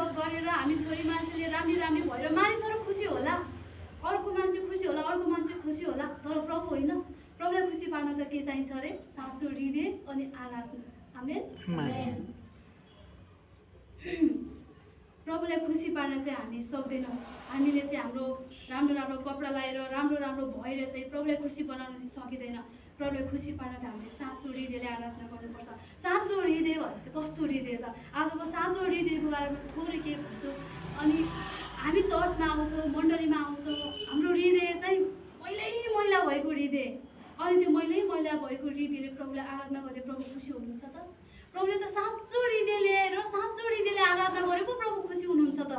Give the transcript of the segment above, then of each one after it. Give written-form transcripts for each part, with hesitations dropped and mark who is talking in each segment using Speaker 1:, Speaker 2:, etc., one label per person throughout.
Speaker 1: गफ गरेर हामी छोरी मान्छेले राम्री भएर मानिसहरू खुसी होला, अर्को मान्छे खुसी होला, अर्को मान्छे खुसी होला, तर प्रभु होइन। प्रभुलाई खुसी पार्न त के चाहिन्छ अरे? साँचो हृदय अनि आराधना। आमेन। प्रभुलाई खुसी पार्न चाहिँ हामी सक्दैनौँ। हामीले चाहिँ हाम्रो राम्रो कपडा लगाएर राम्रो भएर चाहिँ प्रभुलाई खुसी बनाउन चाहिँ सकिँदैन। प्रभुलाई खुसी पार्न त हामीले साँचो हृदयले आराधना गर्नुपर्छ। साँचो हृदय भनेपछि कस्तो हृदय त? आजको साँचो हृदयको बारेमा थोरै के भन्छु। अनि हामी चर्चमा आउँछौँ, मण्डलीमा आउँछौँ, हाम्रो हृदय चाहिँ मैला भएको हृदय। अनि त्यो मैला भएको हृदयले प्रभुलाई आराधना गरे प्रभु खुसी हुनुहुन्छ त? प्रभुले त साँचो हृदय ल्याएर साँचो हृदयले आराधना गरे पो प्रभु खुसी हुनुहुन्छ त।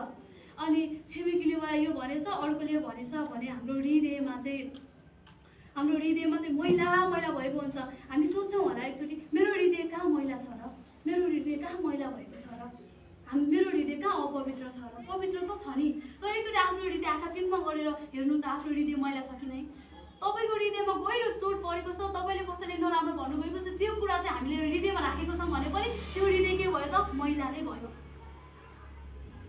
Speaker 1: अनि छिमेकीले मलाई यो भनेछ, अर्कोले भनेछ भने हाम्रो हृदयमा चाहिँ मैला भएको हुन्छ। हामी सोच्छौँ होला एकचोटि, मेरो हृदय कहाँ मैला छ र? मेरो हृदय कहाँ मैला भएको छ र? मेरो हृदय कहाँ अपवित्र छ र? पवित्र त छ नि। तर एकचोटि आफ्नो हृदय आँखा चिम्म गरेर हेर्नु त आफ्नो हृदय मैला छ कि नै। तपाईँको हृदयमा गहिरो चोट परेको छ, तपाईँले कसैले नराम्रो भन्नुभएको छ, त्यो कुरा चाहिँ हामीले हृदयमा राखेको छौँ भने पनि त्यो हृदय के भयो त? मैला नै भयो।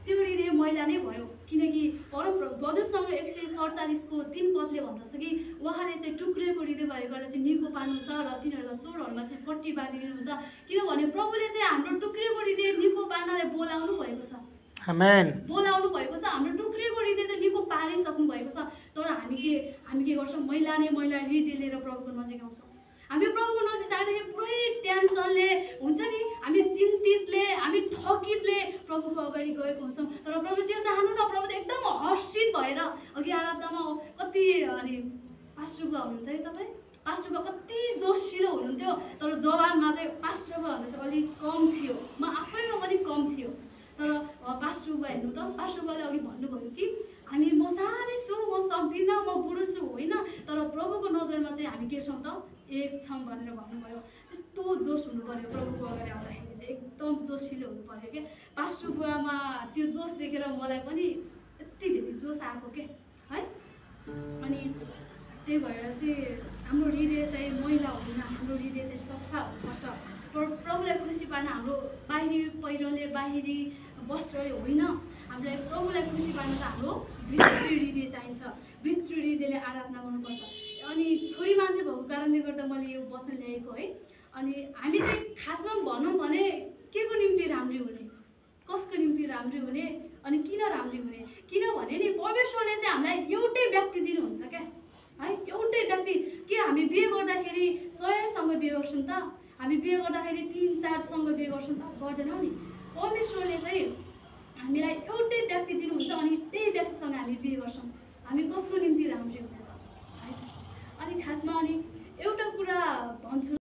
Speaker 1: त्यो हृदय मैला नै भयो। किनकि भजन सङ्ग्रह 147को 3 पदले भन्दछ कि उहाँले चाहिँ टुक्रिएको हृदय भएकोलाई चाहिँ निको पार्नुहुन्छ र तिनीहरूका चोटहरूमा चाहिँ पट्टी बाँधिदिनुहुन्छ। किनभने प्रभुले चाहिँ हाम्रो टुक्रिएको हृदय निको पार्नलाई बोलाउनु भएको छ। आमेन। बोलाउनु भएको छ। हाम्रो टुक्रिएको हृदय चाहिँ निको पारिसक्नु भएको छ। तर हामी के गर्छौँ? मैला हृदय लिएर प्रभुको नजिक आउँछौँ। हामी प्रभुको नजिक जाँदाखेरि पुरै टेन्सनले हुन्छ नि, हामी चिन्तितले, हामी थकितले प्रभुको अगाडि गएको हुन्छौँ। तर प्रभु त्यो चाहनु न, प्रभु त एकदम हर्षित भएर अघि आराधनामा कति अनि पास्टरको हुनुहुन्छ है तपाईँ? पास्टरको कति जोसिलो हुनुहुन्थ्यो, तर जवानमा चाहिँ पास्टरको भन्दा चाहिँ अलिक कम थियो। म आफैमा पनि कम थियो। तर पास्टरको हेर्नु त, पास्टरकोले अघि भन्नुभयो कि म सानै छु, म सक्दिनँ, म बुढो छु होइन, तर प्रभुको नजरमा चाहिँ हामी के छौँ त? एक छौँ भनेर भन्नुभयो। त्यस्तो जोस हुनु पऱ्यो प्रभुको अगाडि आउँदाखेरि चाहिँ, एकदम जोसिलो हुनु पऱ्यो क्या। पास्टर बुवामा त्यो जोस देखेर मलाई पनि यति धेरै जोस आएको के है। अनि त्यही भएर चाहिँ हाम्रो हृदय चाहिँ मैला हुँदैन, हाम्रो हृदय चाहिँ सफा हुनुपर्छ। प्रभुलाई खुसी पार्न हाम्रो बाहिरी पहिरोले, बाहिरी वस्त्रले होइन, हामीलाई प्रभुलाई खुसी पार्न त हाम्रो भित्री हृदय चाहिन्छ। भित्री हृदयले आराधना गर्नुपर्छ। अनि छोरी मान्छे भएको कारणले गर्दा मैले यो वचन ल्याएको है। अनि हामी चाहिँ खासमा भनौँ भने के को निम्ति राम्री हुने, कसको निम्ति राम्री हुने, अनि किन राम्री हुने? किनभने नि परमेश्वरले चाहिँ हामीलाई एउटै व्यक्ति दिनुहुन्छ क्या है। एउटै व्यक्ति। के हामी बिहे गर्दाखेरि 100सँग बिहे गर्छौँ त? हामी बिहे गर्दाखेरि 3-4सँग बिहे गर्छौँ त? गर्दैनौँ नि। परमेश्वरले चाहिँ हामीलाई एउटै व्यक्ति दिनुहुन्छ अनि त्यही व्यक्तिसँग हामी बिहे गर्छौँ। हामी कसको निम्ति राम्री हुने त है? अनि खासमा अनि एउटा कुरा भन्छु।